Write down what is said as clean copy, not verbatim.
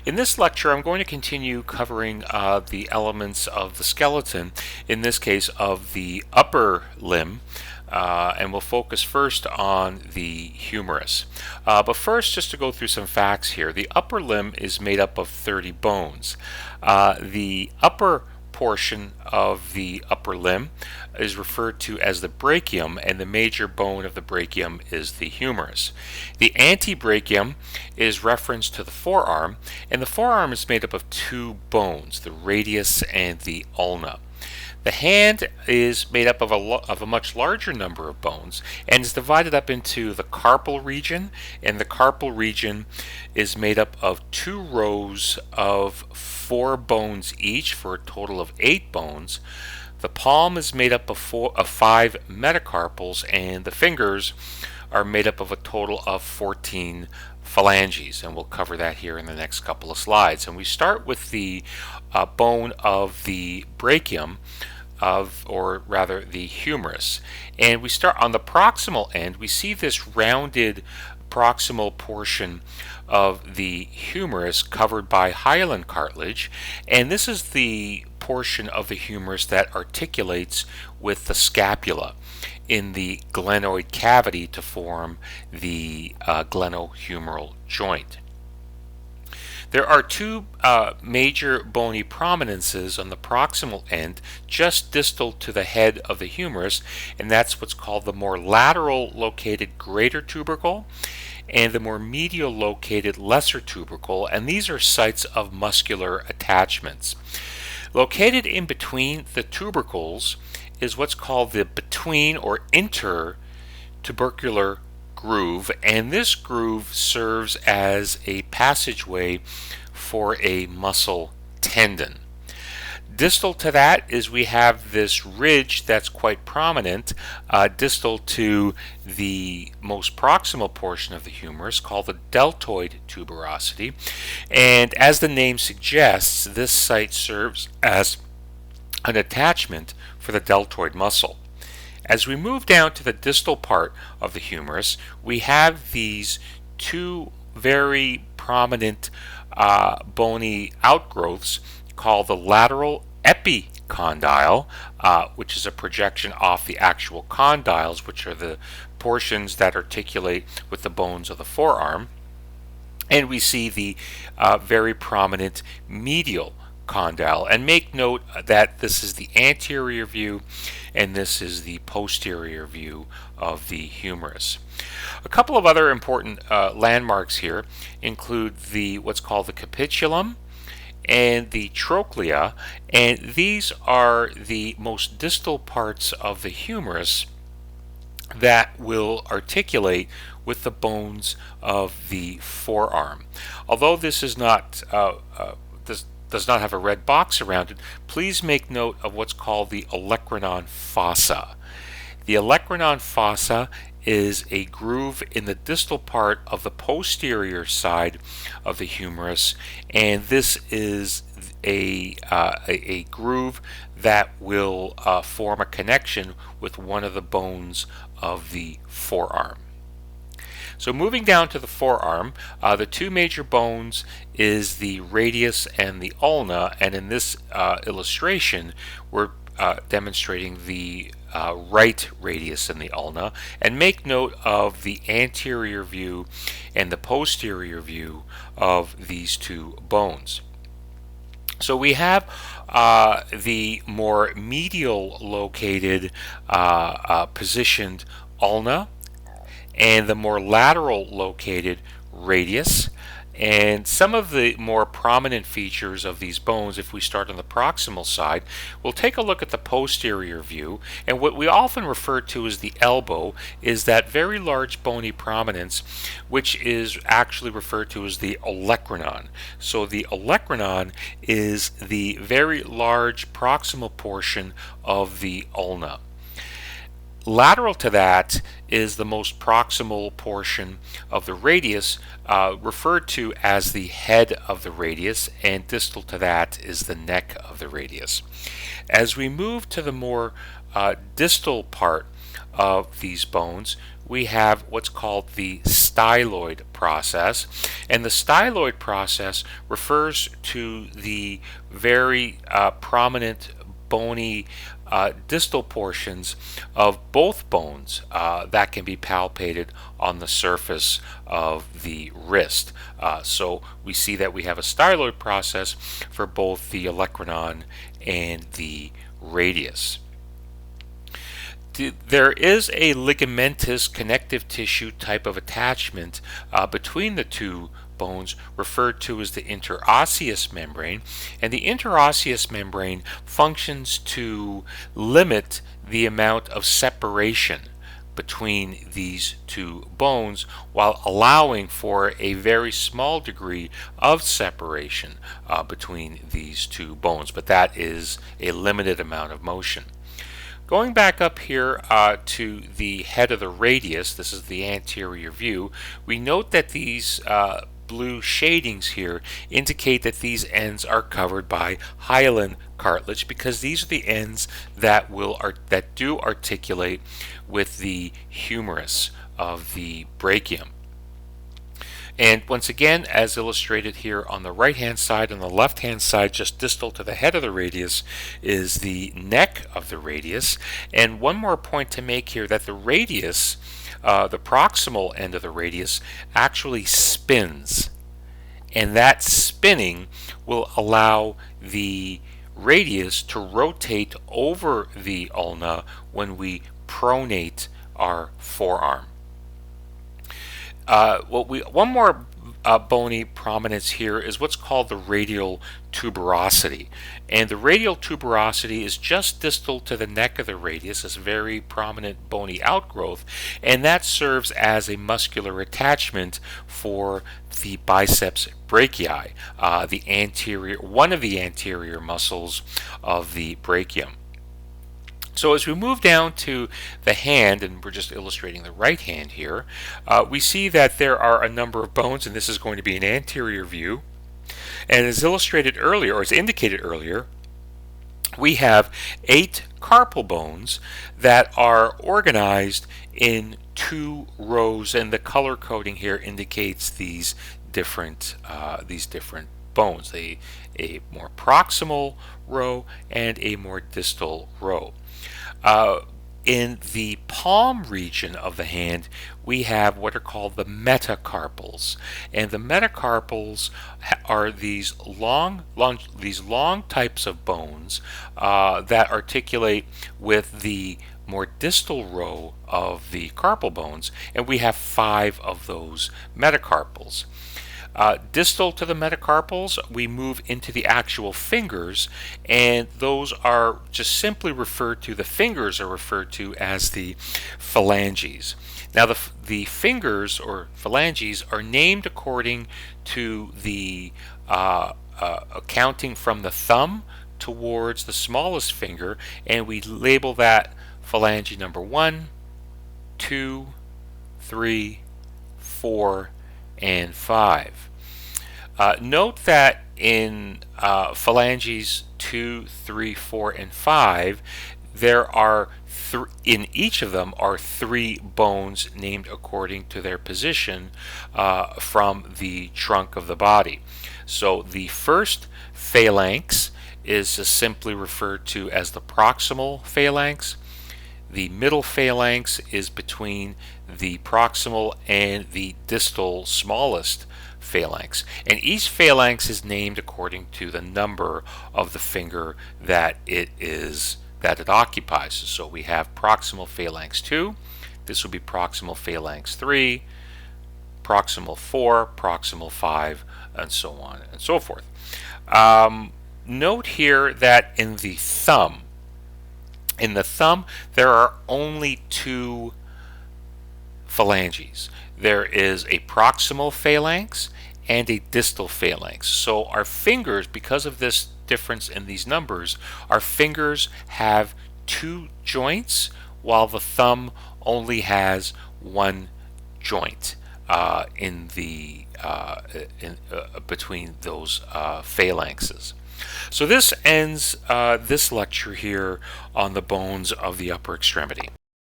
In this lecture, I'm going to continue covering the elements of the skeleton, in this case of the upper limb, and we'll focus first on the humerus. But first, just to go through some facts here, the upper limb is made up of 30 bones. The upper portion of the upper limb is referred to as the brachium, and the major bone of the brachium is the humerus. The antebrachium is referenced to the forearm, and the forearm is made up of two bones, the radius and the ulna. The hand is made up of a much larger number of bones and is divided up into the carpal region, and the carpal region is made up of two rows of 4 bones each for a total of 8 bones. The palm is made up of 5 metacarpals, and the fingers are made up of a total of 14 phalanges, and we'll cover that here in the next couple of slides. And we start with the bone of the brachium, or rather the humerus, and we start on the proximal end. We see this rounded proximal portion of the humerus covered by hyaline cartilage, and this is the portion of the humerus that articulates with the scapula in the glenoid cavity to form the glenohumeral joint. There are two major bony prominences on the proximal end, just distal to the head of the humerus, and that's what's called the more lateral located greater tubercle and the more medial located lesser tubercle, and these are sites of muscular attachments. Located in between the tubercles is what's called the between or intertubercular groove, and this groove serves as a passageway for a muscle tendon. Distal to that is we have this ridge that's quite prominent distal to the most proximal portion of the humerus, called the deltoid tuberosity, and as the name suggests, this site serves as an attachment for the deltoid muscle. As we move down to the distal part of the humerus, we have these two very prominent bony outgrowths called the lateral epicondyle, which is a projection off the actual condyles, which are the portions that articulate with the bones of the forearm. And we see the very prominent medial condyle, and make note that this is the anterior view and this is the posterior view of the humerus. A couple of other important landmarks here include what's called the capitulum and the trochlea, and these are the most distal parts of the humerus that will articulate with the bones of the forearm. Although this is not does not have a red box around it, please make note of what's called the olecranon fossa. The olecranon fossa is a groove in the distal part of the posterior side of the humerus, and this is a groove that will form a connection with one of the bones of the forearm. So moving down to the forearm, the two major bones is the radius and the ulna, and in this illustration we're demonstrating the right radius and the ulna, and make note of the anterior view and the posterior view of these two bones. So we have the more medial located positioned ulna and the more lateral located radius, and some of the more prominent features of these bones, if we start on the proximal side, we'll take a look at the posterior view, and what we often refer to as the elbow is that very large bony prominence, which is actually referred to as the olecranon. So the olecranon is the very large proximal portion of the ulna. Lateral to that is the most proximal portion of the radius, referred to as the head of the radius, and distal to that is the neck of the radius. As we move to the more distal part of these bones, we have what's called the styloid process. And the styloid process refers to the very prominent bony distal portions of both bones that can be palpated on the surface of the wrist. So we see that we have a styloid process for both the olecranon and the radius. There is a ligamentous connective tissue type of attachment between the two bones referred to as the interosseous membrane, and the interosseous membrane functions to limit the amount of separation between these two bones while allowing for a very small degree of separation between these two bones, but that is a limited amount of motion. Going back up here to the head of the radius, this is the anterior view, we note that these blue shadings here indicate that these ends are covered by hyaline cartilage, because these are the ends that do articulate with the humerus of the brachium. And once again, as illustrated here on the right hand side, on the left hand side, just distal to the head of the radius, is the neck of the radius. And one more point to make here, that the radius, the proximal end of the radius, actually spins. And that spinning will allow the radius to rotate over the ulna when we pronate our forearm. One more bony prominence here is what's called the radial tuberosity. And the radial tuberosity is just distal to the neck of the radius, this very prominent bony outgrowth, and that serves as a muscular attachment for the biceps brachii, one of the anterior muscles of the brachium. So as we move down to the hand, and we're just illustrating the right hand here, we see that there are a number of bones, and this is going to be an anterior view. And as illustrated earlier, or as indicated earlier, we have 8 carpal bones that are organized in 2 rows, and the color coding here indicates these different bones, a more proximal row and a more distal row. In the palm region of the hand, we have what are called the metacarpals, and the metacarpals are these long types of bones that articulate with the more distal row of the carpal bones, and we have 5 of those metacarpals. Distal to the metacarpals, we move into the actual fingers, and those are just simply referred to, the fingers are referred to as the phalanges. Now the fingers or phalanges are named according to the counting from the thumb towards the smallest finger, and we label that phalange number 1, 2, 3, 4, and 5. Note that in phalanges 2, 3, 4, and 5, there are in each of them are 3 bones named according to their position from the trunk of the body. So the first phalanx is simply referred to as the proximal phalanx. The middle phalanx is between the proximal and the distal smallest phalanx, and each phalanx is named according to the number of the finger that it occupies. So we have proximal phalanx 2, this will be proximal phalanx 3, proximal 4, proximal 5, and so on and so forth. Note here that in the thumb there are only 2 phalanges. There is a proximal phalanx and a distal phalanx. So our fingers, because of this difference in these numbers, our fingers have 2 joints, while the thumb only has 1 joint between those phalanxes. So this ends this lecture here on the bones of the upper extremity.